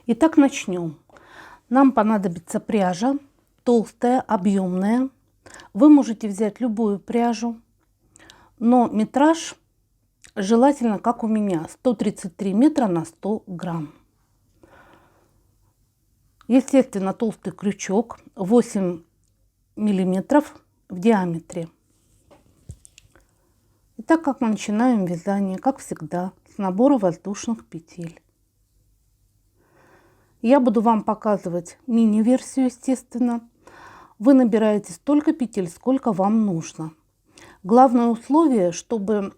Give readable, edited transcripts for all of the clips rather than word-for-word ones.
Итак, начнем. Нам понадобится пряжа толстая, объемная. Вы можете взять любую пряжу, но метраж желательно, как у меня, 133 метра на 100 грамм. Естественно, толстый крючок 8 миллиметров в диаметре. Итак, как мы начинаем вязание, как всегда, с набора воздушных петель. Я буду вам показывать мини-версию, естественно. Вы набираете столько петель, сколько вам нужно. Главное условие, чтобы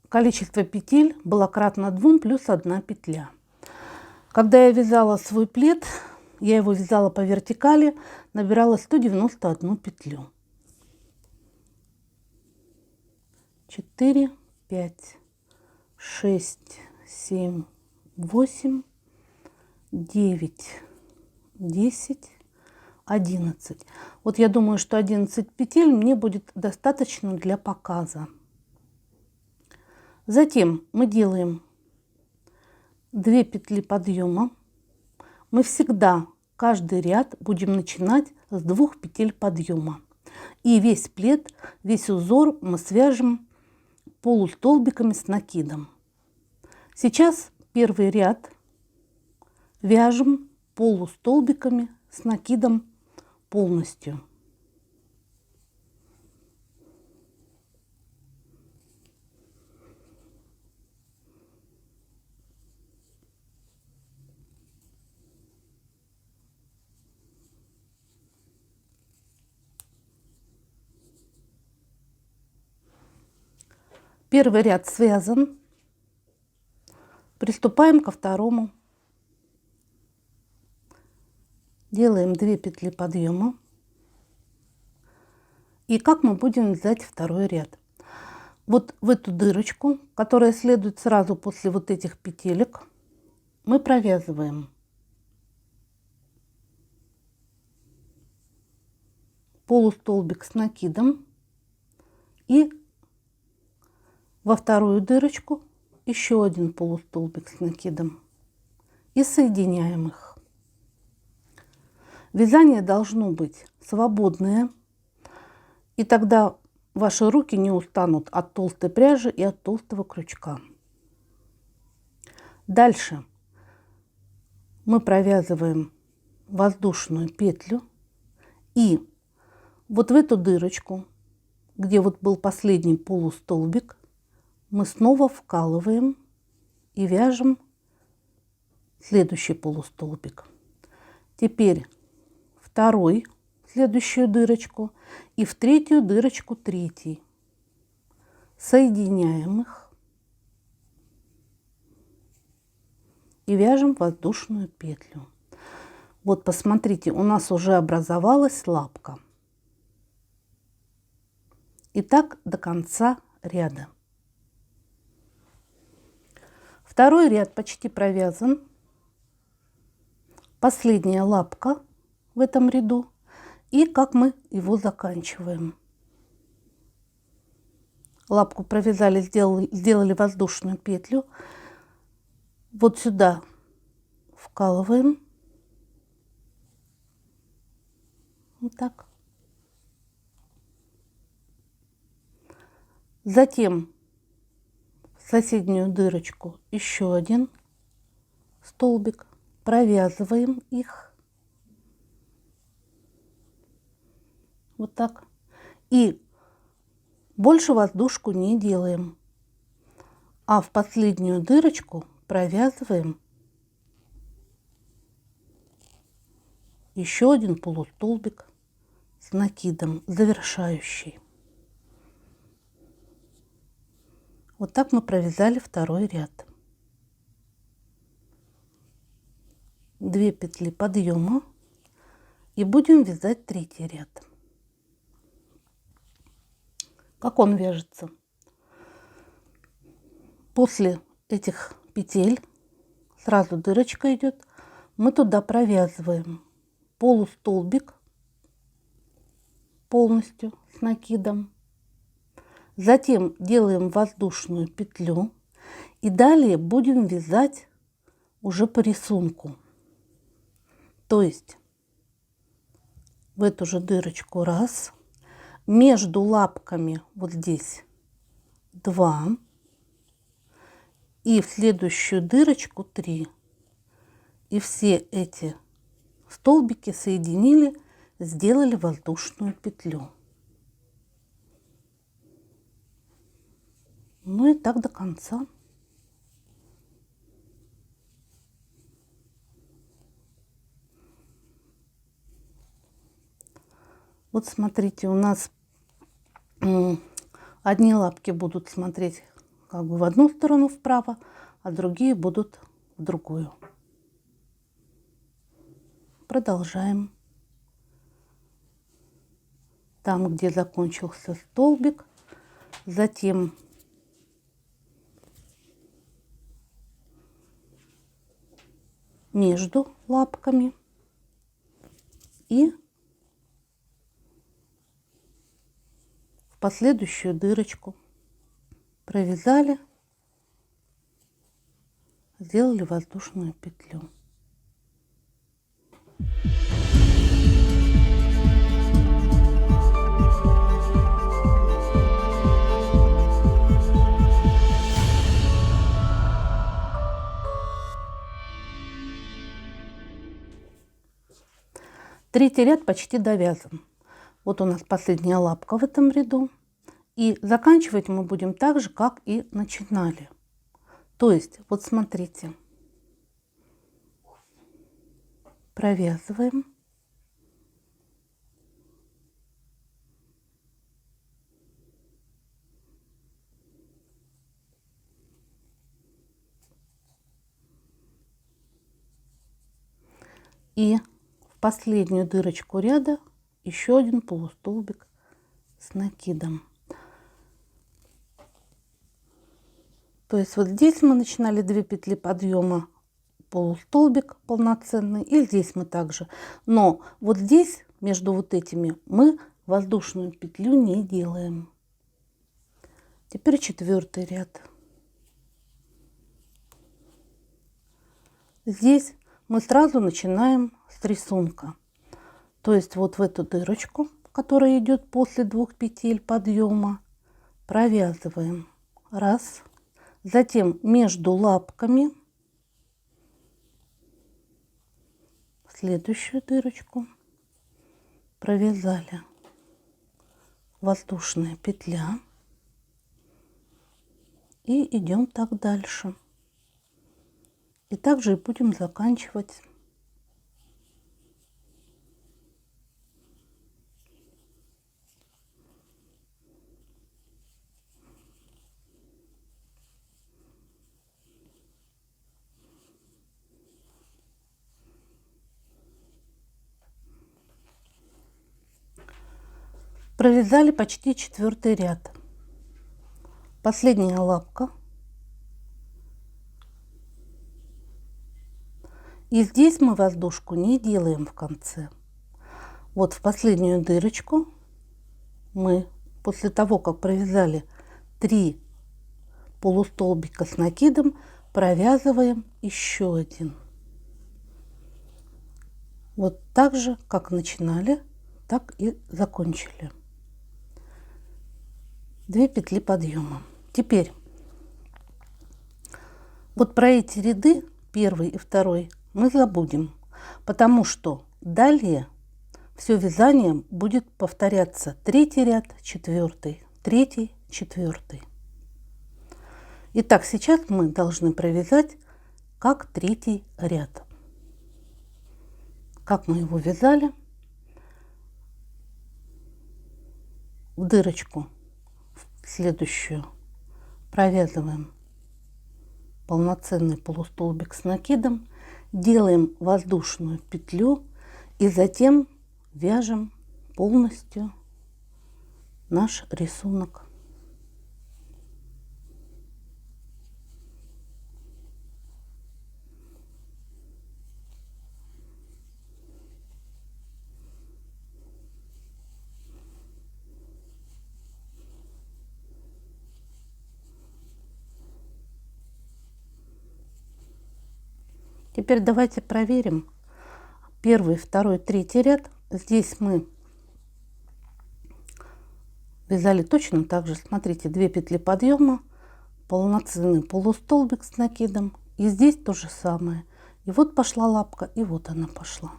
количество петель было кратно 2 плюс 1 петля. Когда я вязала свой плед, я его вязала по вертикали, набирала 191 петлю. 4, 5, 6, 7, 8, 9, 10, 11. Вот я думаю, что 11 петель мне будет достаточно для показа. Затем мы делаем 2 петли подъема. Мы всегда каждый ряд будем начинать с 2 петель подъема. И весь плед, весь узор мы свяжем полустолбиками с накидом. Сейчас первый ряд вяжем полустолбиками с накидом полностью. Первый ряд связан. Приступаем ко второму. Делаем 2 петли подъема. И как мы будем вязать второй ряд? Вот в эту дырочку, которая следует сразу после вот этих петелек, мы провязываем полустолбик с накидом и во вторую дырочку еще один полустолбик с накидом и соединяем их. Вязание должно быть свободное, и тогда ваши руки не устанут от толстой пряжи и от толстого крючка. Дальше мы провязываем воздушную петлю и вот в эту дырочку, где вот был последний полустолбик, мы снова вкалываем и вяжем следующий полустолбик. Теперь второй, следующую дырочку, и в третью дырочку третий. Соединяем их и вяжем воздушную петлю. Вот посмотрите, у нас уже образовалась лапка. И так до конца ряда. Второй ряд почти провязан. Последняя лапка в этом ряду. И как мы его заканчиваем. Лапку провязали, сделали воздушную петлю. Вот сюда вкалываем. Вот так. Затем в соседнюю дырочку еще один столбик. Провязываем их. Вот так. И больше воздушку не делаем. А в последнюю дырочку провязываем еще один полустолбик с накидом, завершающий. Вот так мы провязали второй ряд. 2 петли подъема и будем вязать третий ряд. Как он вяжется? После этих петель сразу дырочка идет, мы туда провязываем полустолбик полностью с накидом. Затем делаем воздушную петлю и далее будем вязать уже по рисунку. То есть в эту же дырочку раз, между лапками вот здесь 2 и в следующую дырочку 3. И все эти столбики соединили, сделали воздушную петлю. Ну и так до конца. Вот смотрите, у нас одни лапки будут смотреть как бы в одну сторону вправо, а другие будут в другую. Продолжаем. Там, где закончился столбик, затем между лапками и в последующую дырочку провязали, сделали воздушную петлю. Третий ряд почти довязан. Вот у нас последняя лапка в этом ряду. И заканчивать мы будем так же, как и начинали. То есть, вот смотрите, провязываем. И в последнюю дырочку ряда еще один полустолбик с накидом. То есть вот здесь мы начинали 2 петли подъема, полустолбик полноценный, и здесь мы также. Но вот здесь между вот этими мы воздушную петлю не делаем. Теперь 4-й ряд. Здесь мы сразу начинаем с рисунка. То есть вот в эту дырочку, которая идет после 2 петель подъема, провязываем раз. Затем между лапками следующую дырочку провязали воздушная петля и идем так дальше. И также и будем заканчивать. Провязали почти 4-й ряд. Последняя лапка. И здесь мы воздушку не делаем в конце. Вот в последнюю дырочку мы после того, как провязали 3 полустолбика с накидом, провязываем еще один. Вот так же, как начинали, так и закончили. 2 петли подъема. Теперь вот про эти ряды, 1 и 2, мы забудем, потому что далее все вязание будет повторяться. 3-й ряд, 4-й, 3-й, 4-й. Итак, сейчас мы должны провязать как 3-й ряд. Как мы его вязали. В дырочку следующую провязываем полноценный полустолбик с накидом, делаем воздушную петлю и затем вяжем полностью наш рисунок. Теперь давайте проверим первый, второй, третий ряд. Здесь мы вязали точно так же. Смотрите, 2 петли подъема, полноценный полустолбик с накидом. И здесь то же самое. И вот пошла лапка, и вот она пошла.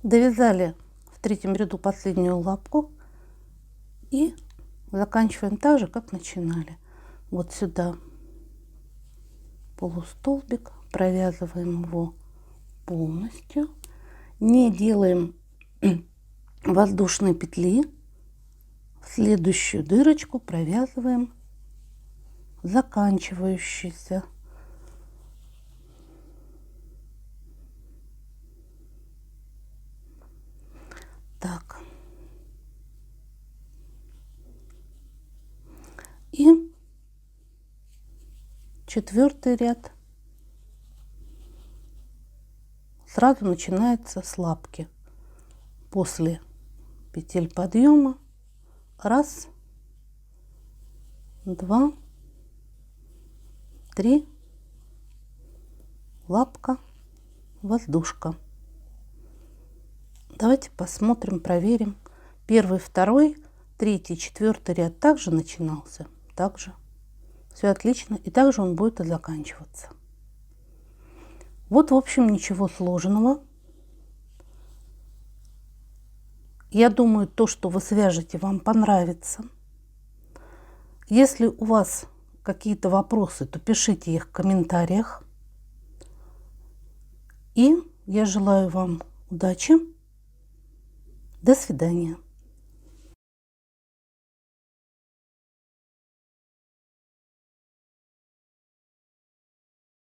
Довязали в третьем ряду последнюю лапку и заканчиваем так же, как начинали. Вот сюда полустолбик, провязываем его полностью, не делаем воздушной петли, в следующую дырочку провязываем заканчивающийся. Так. И четвертый ряд сразу начинается с лапки. После петель подъема 1, 2, 3, лапка, воздушка. Давайте посмотрим, проверим. Первый, второй, третий, четвертый ряд также начинался. Также. Все отлично. И также он будет и заканчиваться. Вот, в общем, ничего сложного. Я думаю, то, что вы свяжете, вам понравится. Если у вас какие-то вопросы, то пишите их в комментариях. И я желаю вам удачи. До свидания.